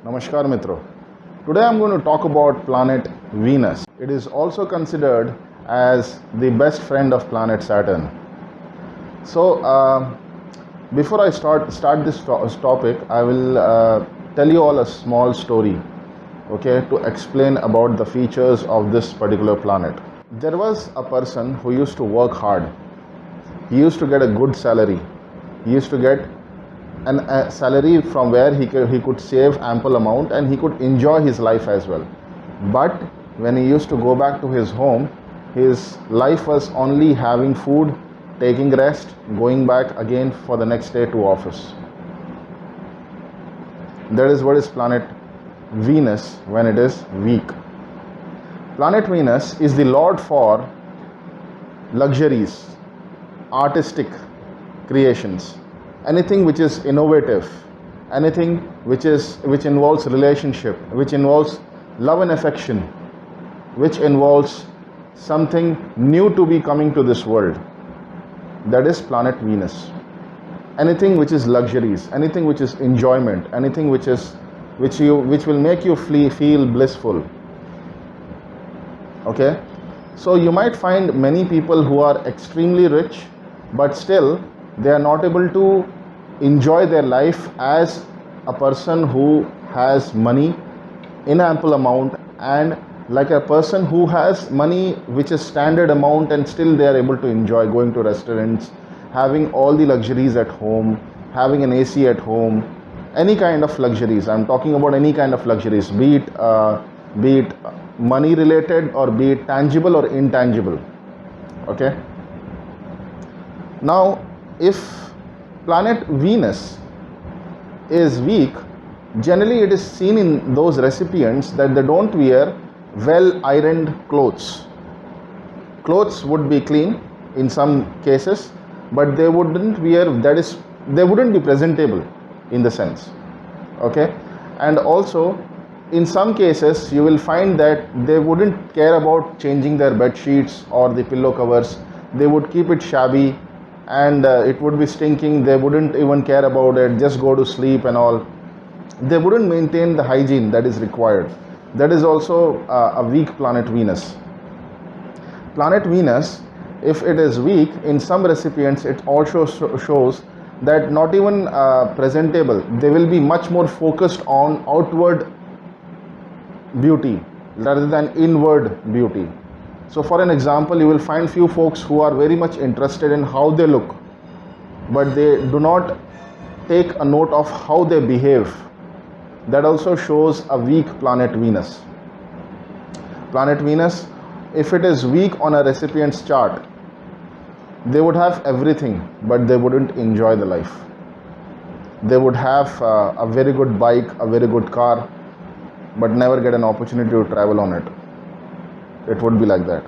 Namaskar Mitro. Today I am going to talk about planet Venus. It is also considered as the best friend of planet Saturn. So before I start this topic, I will tell you all a small story, okay, to explain about the features of this particular planet. There was a person who used to work hard. He used to get a good salary. He used to get a salary from where he could save ample amount and he could enjoy his life as well. But when he used to go back to his home, his life was only having food, taking rest, going back again for the next day to office. That is what is planet Venus when it is weak. Planet Venus is the lord for luxuries, artistic creations, anything which is innovative, anything which involves relationship, which involves love and affection, which involves something new to be coming to this world. That is planet Venus. Anything which is luxuries, anything which is enjoyment, anything which will make you feel blissful. Okay, so you might find many people who are extremely rich, but still they are not able to enjoy their life as a person who has money in ample amount, and like a person who has money which is standard amount and still they are able to enjoy going to restaurants, having all the luxuries at home, having an AC at home, any kind of luxuries. I'm talking about any kind of luxuries, be it money related or be it tangible or intangible. Okay, now if planet Venus is weak, generally it is seen in those recipients that they don't wear well ironed clothes. Clothes would be clean in some cases, but they wouldn't they wouldn't be presentable in the sense. Okay, and also in some cases you will find that they wouldn't care about changing their bed sheets or the pillow covers. They would keep it shabby and it would be stinking. They wouldn't even care about it, just go to sleep and all. They wouldn't maintain the hygiene that is required. That is also a weak planet Venus. Planet Venus, if it is weak in some recipients, it also shows that not even presentable. They will be much more focused on outward beauty rather than inward beauty. So for an example, you will find few folks who are very much interested in how they look, but they do not take a note of how they behave. That also shows a weak planet Venus. Planet Venus, if it is weak on a recipient's chart, they would have everything, but they wouldn't enjoy the life. They would have a very good bike, a very good car, but never get an opportunity to travel on it. It would be like that.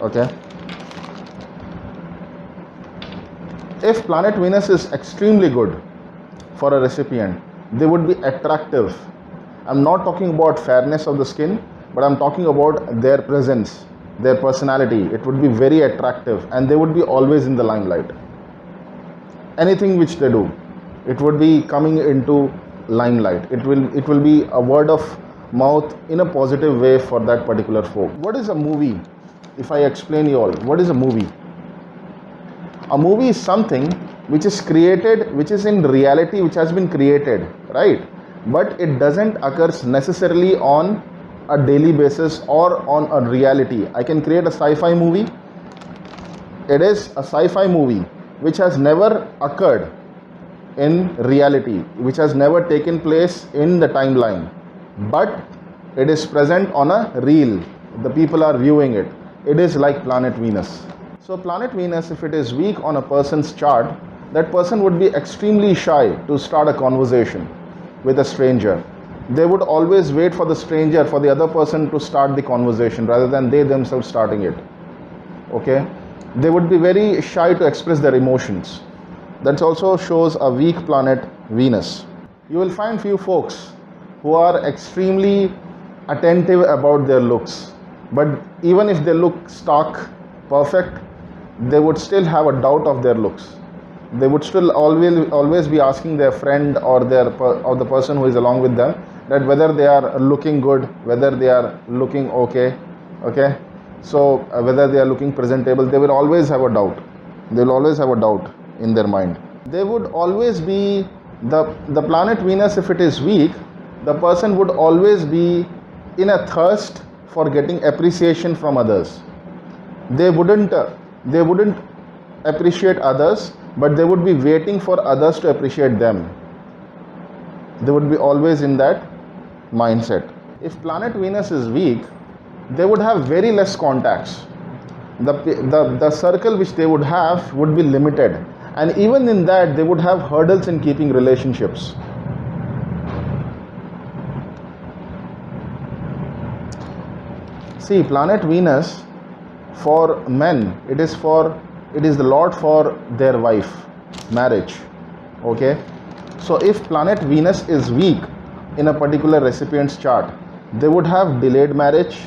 Okay, if planet Venus is extremely good for a recipient, they would be attractive. I'm not talking about fairness of the skin, but I'm talking about their presence, their personality. It would be very attractive and they would be always in the limelight. Anything which they do, it would be coming into limelight. It will be a word of mouth in a positive way for that particular folk. What is a movie? If I explain you all, what is a movie? A movie is something which is created, which is in reality, which has been created, right? But it doesn't occur necessarily on a daily basis or on a reality. I can create a sci-fi movie. It is a sci-fi movie which has never occurred in reality, which has never taken place in the timeline, but it is present on a reel. The people are viewing it. It is like planet Venus. So planet Venus, if it is weak on a person's chart, that person would be extremely shy to start a conversation with a stranger. They would always wait for the stranger, for the other person to start the conversation rather than they themselves starting it. Okay, they would be very shy to express their emotions. That also shows a weak planet Venus. You will find few folks who are extremely attentive about their looks, but even if they look stark, perfect, they would still have a doubt of their looks. They would still always be asking their friend or the person who is along with them that whether they are looking good, whether they are looking okay, okay. So whether they are looking presentable, they will always have a doubt. They will always have a doubt in their mind. They would always be the planet Venus, if it is weak, the person would always be in a thirst for getting appreciation from others. They wouldn't appreciate others, but they would be waiting for others to appreciate them. They would be always in that mindset. If planet Venus is weak, they would have very less contacts. The circle which they would have would be limited, and even in that they would have hurdles in keeping relationships. See, planet Venus for men, it is the lord for their wife, marriage. Okay, so if planet Venus is weak in a particular recipient's chart, they would have delayed marriage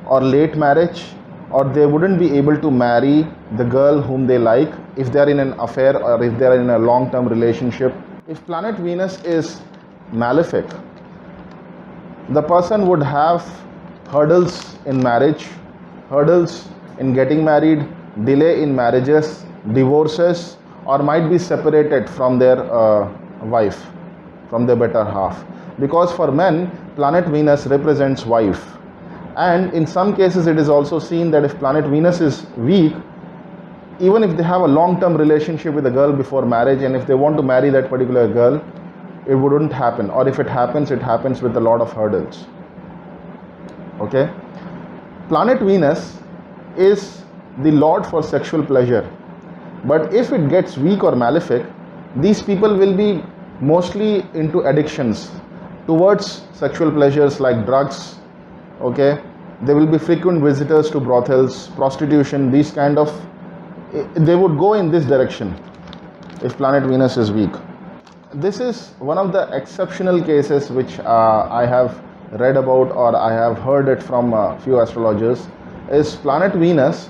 or late marriage, or they wouldn't be able to marry the girl whom they like if they are in an affair or if they are in a long-term relationship. If planet Venus is malefic, the person would have hurdles in marriage, hurdles in getting married, delay in marriages, divorces, or might be separated from their wife, from their better half. Because for men, planet Venus represents wife. And in some cases it is also seen that if planet Venus is weak, even if they have a long-term relationship with a girl before marriage, and if they want to marry that particular girl, it wouldn't happen, or if it happens with a lot of hurdles. Okay, planet Venus is the lord for sexual pleasure, but if it gets weak or malefic, these people will be mostly into addictions towards sexual pleasures like drugs. Okay, they will be frequent visitors to brothels, prostitution, these kind of, they would go in this direction if planet Venus is weak. This is one of the exceptional cases which I have read about, or I have heard it from a few astrologers, is planet Venus,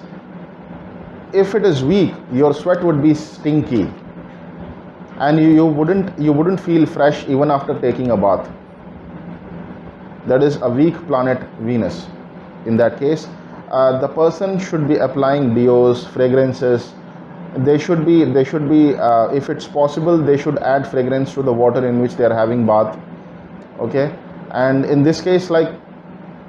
if it is weak, your sweat would be stinky and you wouldn't feel fresh even after taking a bath. That is a weak planet Venus. In that case, the person should be applying deos, fragrances. They should be if it's possible, they should add fragrance to the water in which they are having bath. Okay, and in this case, like,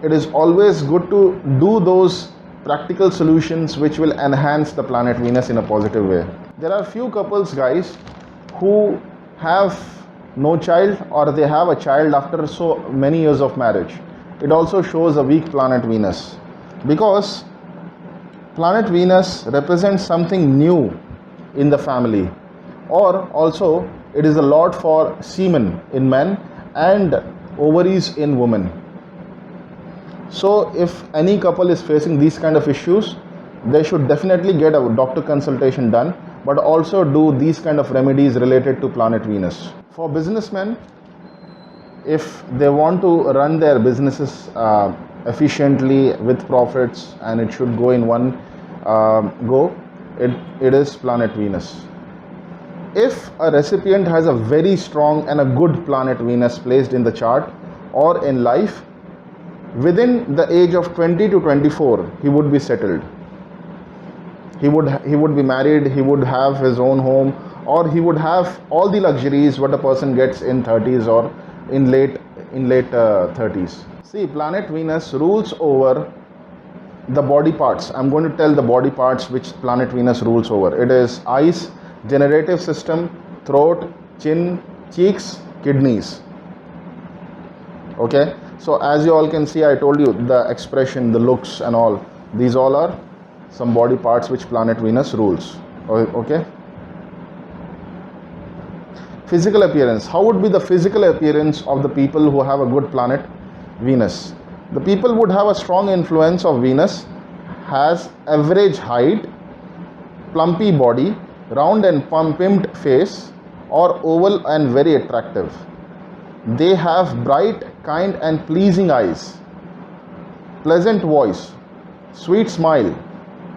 it is always good to do those practical solutions which will enhance the planet Venus in a positive way. There are few couples, guys, who have no child, or they have a child after so many years of marriage. It also shows a weak planet Venus, because planet Venus represents something new in the family, or also it is the lord for semen in men and ovaries in women. So if any couple is facing these kind of issues, they should definitely get a doctor consultation done, but also do these kind of remedies related to planet Venus. For businessmen, if they want to run their businesses efficiently with profits, and it should go in one go, it is planet Venus. If a recipient has a very strong and a good planet Venus placed in the chart or in life, within the age of 20 to 24, he would be settled. He would be married, he would have his own home, or he would have all the luxuries what a person gets in 30s or in late 30s. See, planet Venus rules over the body parts. I'm going to tell the body parts which planet Venus rules over. It is eyes, generative system, throat, chin, cheeks, kidneys. Okay, so as you all can see, I told you the expression, the looks and all, these all are some body parts which planet Venus rules. Okay, physical appearance. How would be the physical appearance of the people who have a good planet Venus? The people would have a strong influence of Venus, has average height, plumpy body, round and pimped face, or oval and very attractive. They have bright, kind and pleasing eyes, pleasant voice, sweet smile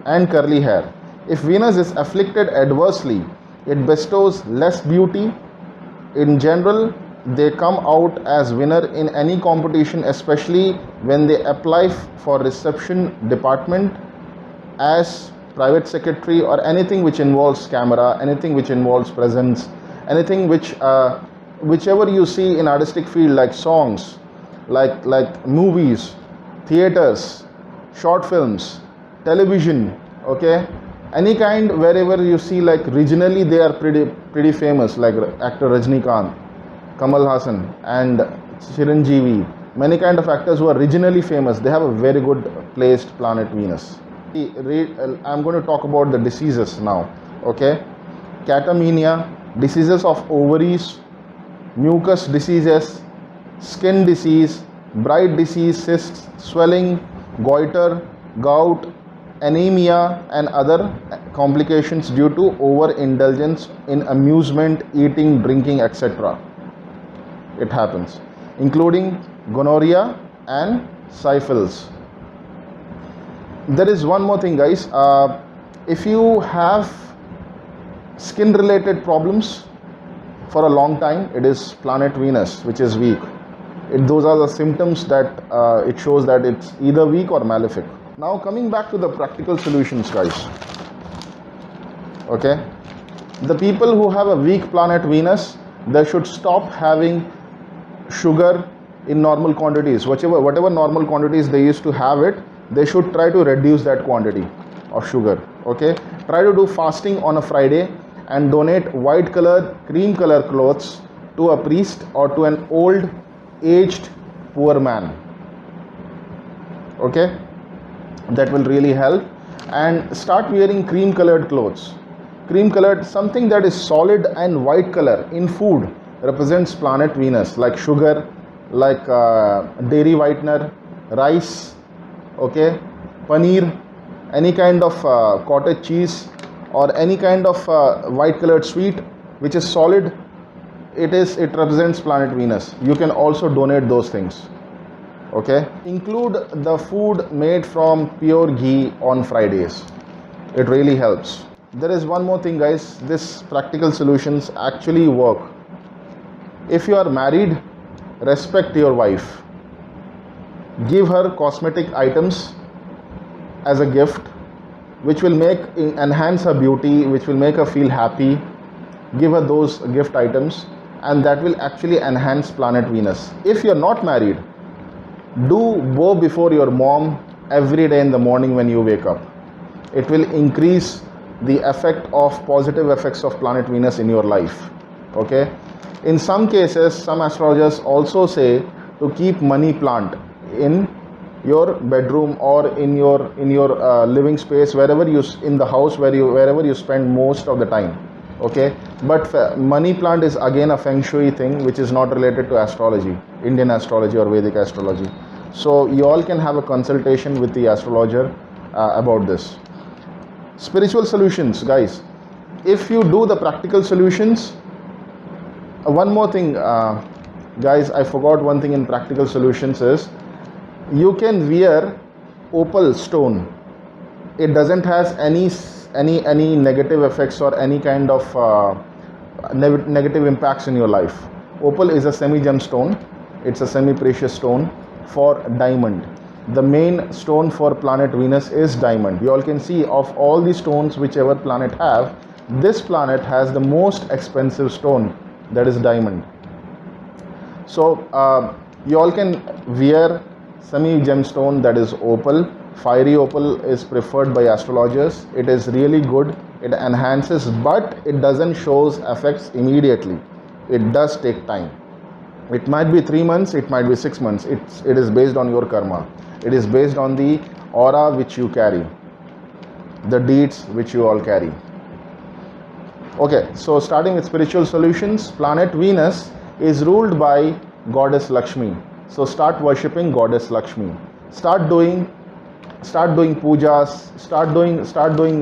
and curly hair. If Venus is afflicted adversely, it bestows less beauty, in general they come out as winner in any competition, especially when they apply for reception department as private secretary, or anything which involves camera, anything which involves presence, anything which whichever you see in artistic field, like songs, like movies, theaters, short films, television, okay, any kind, wherever you see, like regionally they are pretty famous, like actor Rajnikant, Kamal Hassan and Chiranjeevi, many kind of actors who are regionally famous, they have a very good placed planet Venus. I'm going to talk about the diseases now, okay. Catamenia, diseases of ovaries, mucus diseases, skin disease, bright disease, cysts, swelling, goiter, gout, anemia and other complications due to overindulgence in amusement, eating, drinking, etc. It happens, including gonorrhea and syphilis. There is one more thing, guys. If you have skin related problems for a long time, it is planet Venus which is weak. Those are the symptoms that it shows that it's either weak or malefic. Now coming back to the practical solutions, guys. Okay, the people who have a weak planet Venus, they should stop having sugar in normal quantities. Whatever normal quantities they used to have it, they should try to reduce that quantity of sugar. Okay, try to do fasting on a Friday and donate white colored, cream color clothes to a priest or to an old aged poor man. Okay, that will really help. And start wearing cream colored clothes. Cream colored, something that is solid and white color in food represents planet Venus, like sugar, like dairy whitener, rice, okay, paneer, any kind of cottage cheese, or any kind of white colored sweet which is solid, it represents planet Venus. You can also donate those things. Okay, include the food made from pure ghee on Fridays. It really helps. There is one more thing, guys. This practical solutions actually work. If you are married, respect your wife. Give her cosmetic items as a gift which will enhance her beauty, which will make her feel happy. Give her those gift items, and that will actually enhance planet Venus. If you're not married, do bow before your mom every day in the morning when you wake up. It will increase the effect of positive effects of planet Venus in your life. Okay, in some cases, some astrologers also say to keep money plant in your bedroom or in your living space, wherever you in the house, wherever you spend most of the time. Okay, but money plant is again a feng shui thing which is not related to astrology, Indian astrology or Vedic astrology. So you all can have a consultation with the astrologer about this. Spiritual solutions, guys. If you do the practical solutions, one more thing, guys, I forgot one thing in practical solutions is you can wear opal stone. It doesn't has any negative effects or any kind of negative impacts in your life. Opal is a semi-gem stone. It's a semi-precious stone for diamond. The main stone for planet Venus is diamond. You all can see of all the stones whichever planet have, this planet has the most expensive stone, that is diamond. So you all can wear semi-gem stone, that is opal. Fiery opal is preferred by astrologers. It is really good. It enhances, but it doesn't shows effects immediately. It does take time. It might be 3 months, it might be 6 months. It is based on your karma. It is based on the aura which you carry, the deeds which you all carry. Okay, so starting with spiritual solutions, planet Venus is ruled by goddess Lakshmi. So start worshipping goddess Lakshmi. Start doing pujas. Start doing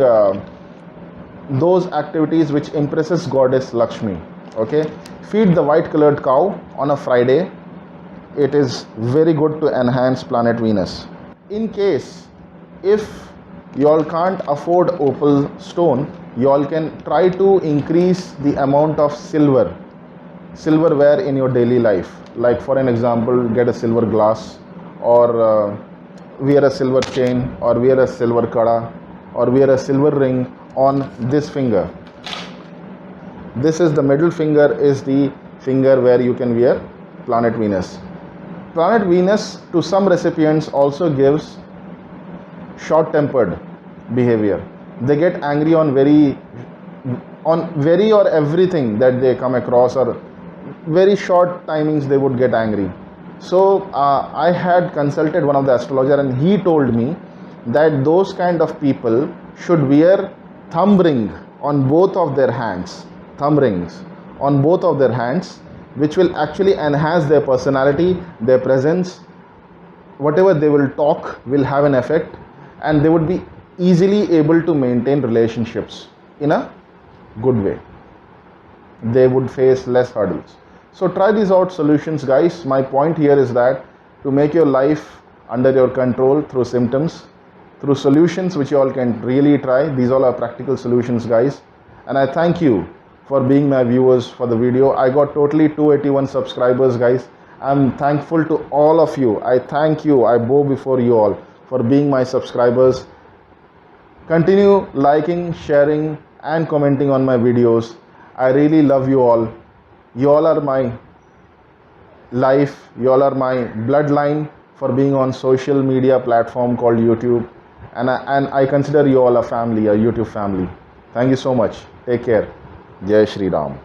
those activities which impresses goddess Lakshmi. Okay, feed the white colored cow on a Friday. It is very good to enhance planet Venus. In case if you all can't afford opal stone, you all can try to increase the amount of silver silverware in your daily life, like for an example, get a silver glass, or wear a silver chain, or wear a silver kada, or wear a silver ring on this finger. This is the middle finger, is the finger where you can wear planet Venus. Planet Venus to some recipients also gives short-tempered behavior. They get angry on very or everything that they come across, or very short timings they would get angry. So I had consulted one of the astrologer, and he told me that those kind of people should wear thumb ring on both of their hands, thumb rings on both of their hands, which will actually enhance their personality, their presence. Whatever they will talk will have an effect, and they would be easily able to maintain relationships in a good way. They would face less hurdles. So try these out solutions, guys. My point here is that to make your life under your control through symptoms, through solutions which you all can really try. These all are practical solutions, guys. And I thank you for being my viewers for the video. I got totally 281 subscribers, guys. I'm thankful to all of you. I thank you. I bow before you all for being my subscribers. Continue liking, sharing and commenting on my videos. I really love you all. You all are my life. You all are my bloodline for being on social media platform called YouTube. And I consider you all a family, a YouTube family. Thank you so much. Take care. Jai Shri Ram.